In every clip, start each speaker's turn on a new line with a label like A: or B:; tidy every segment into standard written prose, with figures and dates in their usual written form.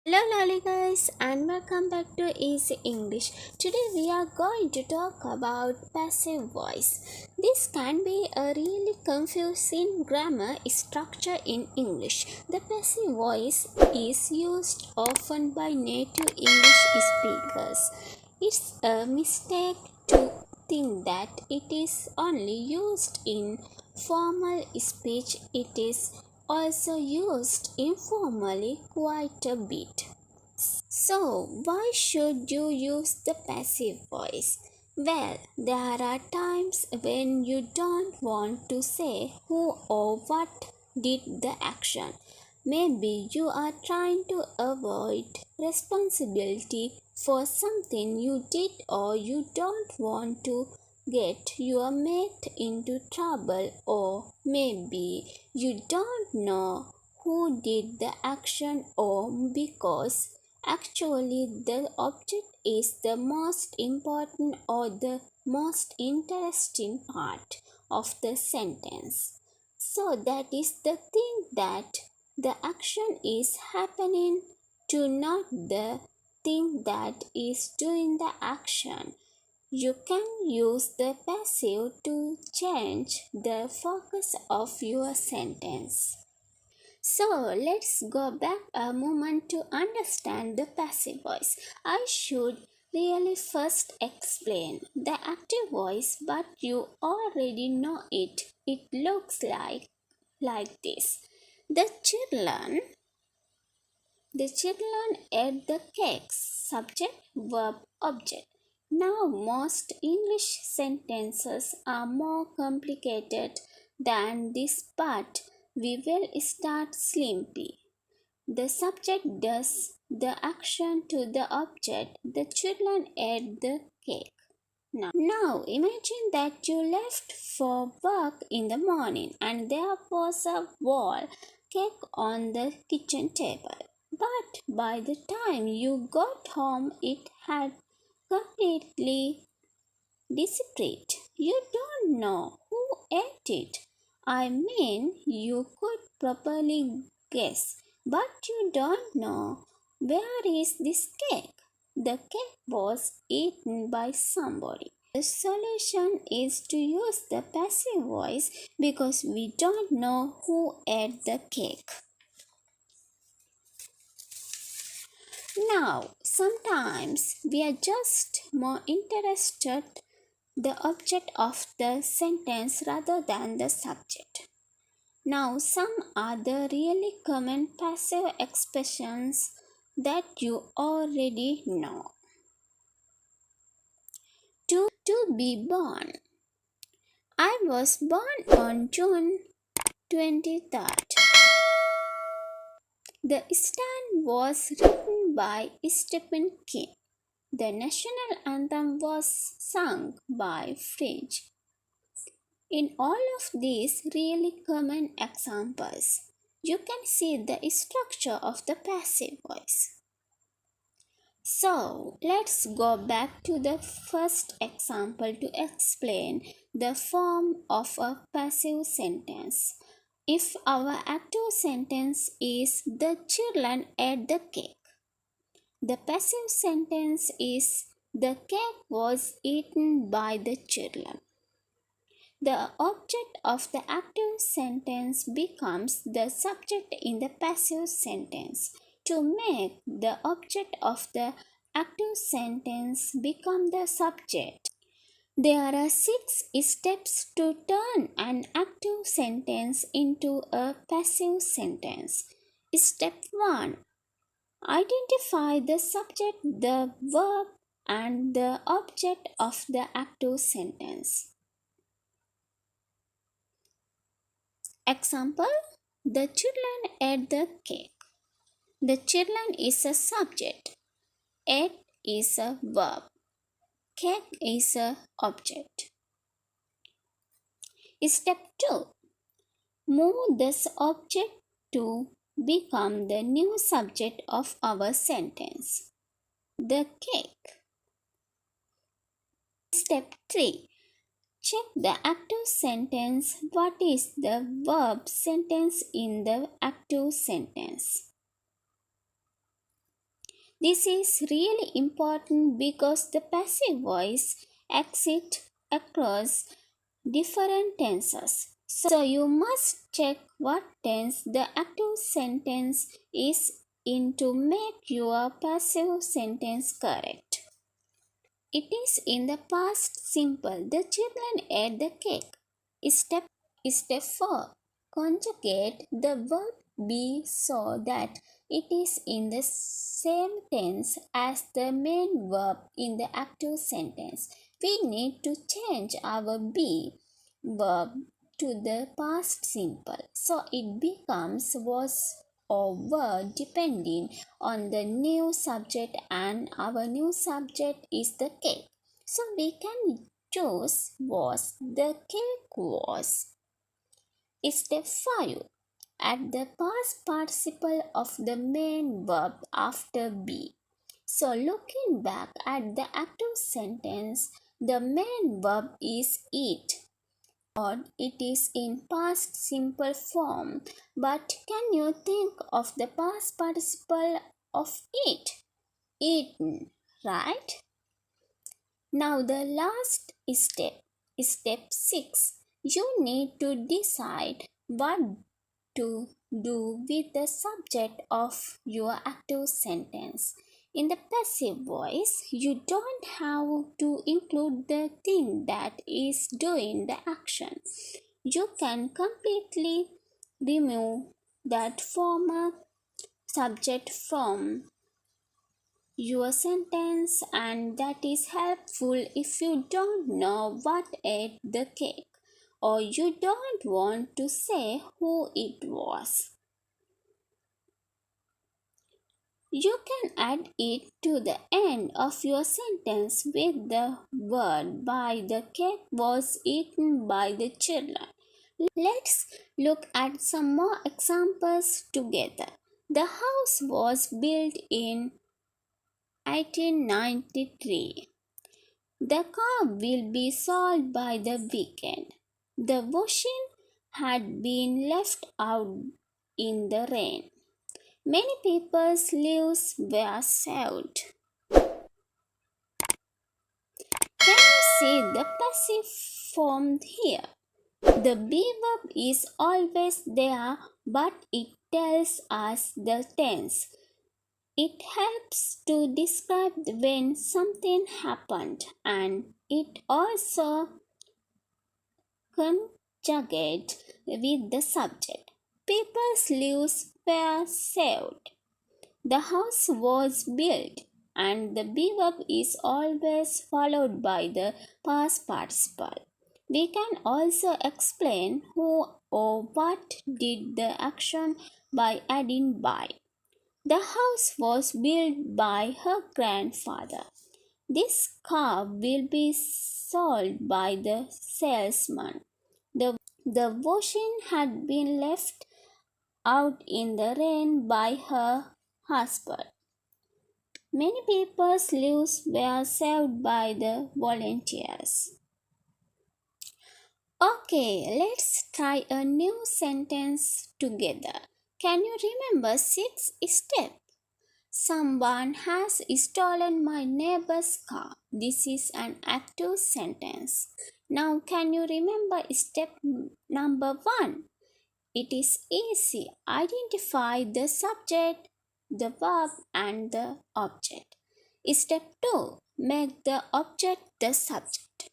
A: Hello Lolly guys and welcome back to Easy English. Today we are going to talk about passive voice. This can be a really confusing grammar structure in English. The passive voice is used often by native English speakers. It's a mistake to think that it is only used in formal speech. It is also used informally quite a bit. So, why should you use the passive voice? Well, there are times when you don't want to say who or what did the action. Maybe you are trying to avoid responsibility for something you did, or you don't want to get your mate into trouble, or maybe you don't know who did the action, or because actually the object is the most important or the most interesting part of the sentence. So that is the thing, that the action is happening to, not the thing that is doing the action. You can use the passive to change the focus of your sentence. So let's go back a moment to understand the passive voice. I should really first explain the active voice, but you already know it. It looks like this. The children the children ate the cakes. Subject, verb, object. Now, most English sentences are more complicated than this, but we will start simply. The subject does the action to the object. The children ate the cake. Now imagine that you left for work in the morning and there was a whole cake on the kitchen table. But by the time you got home, it had completely disappeared. You don't know who ate it. I mean, you could probably guess, but you don't know where is this cake. The cake was eaten by somebody. The solution is to use the passive voice because we don't know who ate the cake. Now, sometimes we are just more interested the object of the sentence rather than the subject. Now, some other really common passive expressions that you already know. To be born. I was born on June 23rd. The stand was written by Stephen King. The national anthem was sung by Fringe. In all of these really common examples, you can see the structure of the passive voice. So, let's go back to the first example to explain the form of a passive sentence. If our active sentence is the children ate the cake, the passive sentence is the cake was eaten by the children. The object of the active sentence becomes the subject in the passive sentence. To make the object of the active sentence become the subject, there are 6 steps to turn an active sentence into a passive sentence. Step 1. Identify the subject, the verb, and the object of the active sentence. Example: the children ate the cake. The children is a subject. Ate is a verb. Cake is a object. Step 2. Move this object to become the new subject of our sentence. The cake. Step 3. Check the active sentence. What is the verb sentence in the active sentence? This is really important because the passive voice exists across different tenses. So you must check what tense the active sentence is in to make your passive sentence correct. It is in the past simple. The children ate the cake. Step 4. Conjugate the verb be so that it is in the same tense as the main verb in the active sentence. We need to change our be verb to the past simple. So it becomes was or were depending on the new subject, and our new subject is the cake. So we can choose was. The cake was. Step 5. Add the past participle of the main verb after be. So looking back at the active sentence, the main verb is eat. Or it is in past simple form. But can you think of the past participle of eat? Eaten, right? Now the last step 6. You need to decide what to do with the subject of your active sentence. In the passive voice, you don't have to include the thing that is doing the action. You can completely remove that former subject from your sentence, and that is helpful if you don't know what ate the cake or you don't want to say who it was. You can add it to the end of your sentence with the word by. The cake was eaten by the children. Let's look at some more examples together. The house was built in 1893. The car will be sold by the weekend. The washing had been left out in the rain. Many people's lives were saved. Can you see the passive form here? The be verb is always there, but it tells us the tense. It helps to describe when something happened, and it also conjugates with the subject. People's lives were saved. The house was built, and the be verb is always followed by the past participle. We can also explain who or what did the action by adding by. The house was built by her grandfather. This car will be sold by the salesman. The washing had been left out in the rain by her husband. Many people's lives were saved by the volunteers. Okay, let's try a new sentence together. Can you remember 6 steps? Someone has stolen my neighbor's car. This is an active sentence. Now, can you remember step number 1? It is easy. Identify the subject, the verb, and the object. Step 2. Make the object the subject.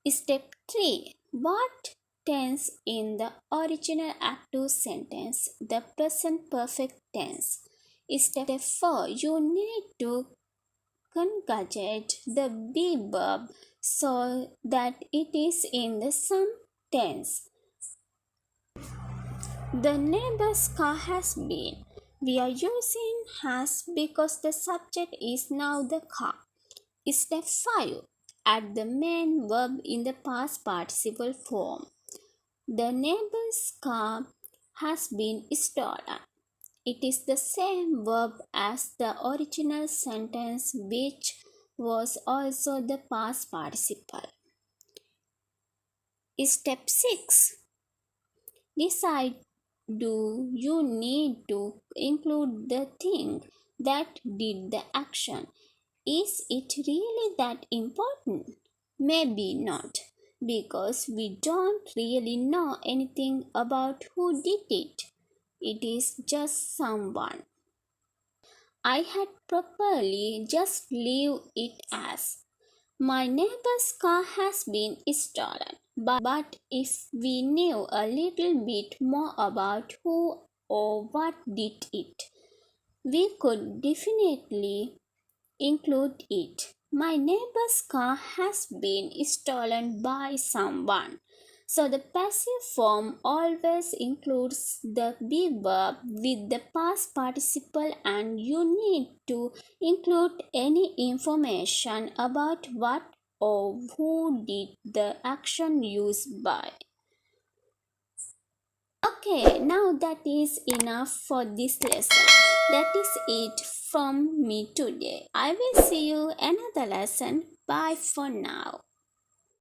A: Step 3. What tense in the original active sentence? The present perfect tense. Step 4. You need to conjugate the be verb so that it is in the some tense. The neighbor's car has been. We are using has because the subject is now the car. Step 5. Add the main verb in the past participle form. The neighbor's car has been stolen. It is the same verb as the original sentence, which was also the past participle. Step 6. Decide, do you need to include the thing that did the action. Is it really that important? Maybe not, because we don't really know anything about who did it. It is just someone. I had properly just leave it as my neighbor's car has been stolen. But if we knew a little bit more about who or what did it, we could definitely include it. My neighbor's car has been stolen by someone. So the passive form always includes the be verb with the past participle, and you need to include any information about what or who did the action used by. Okay, now that is enough for this lesson. That is it from me today. I will see you another lesson. Bye for now.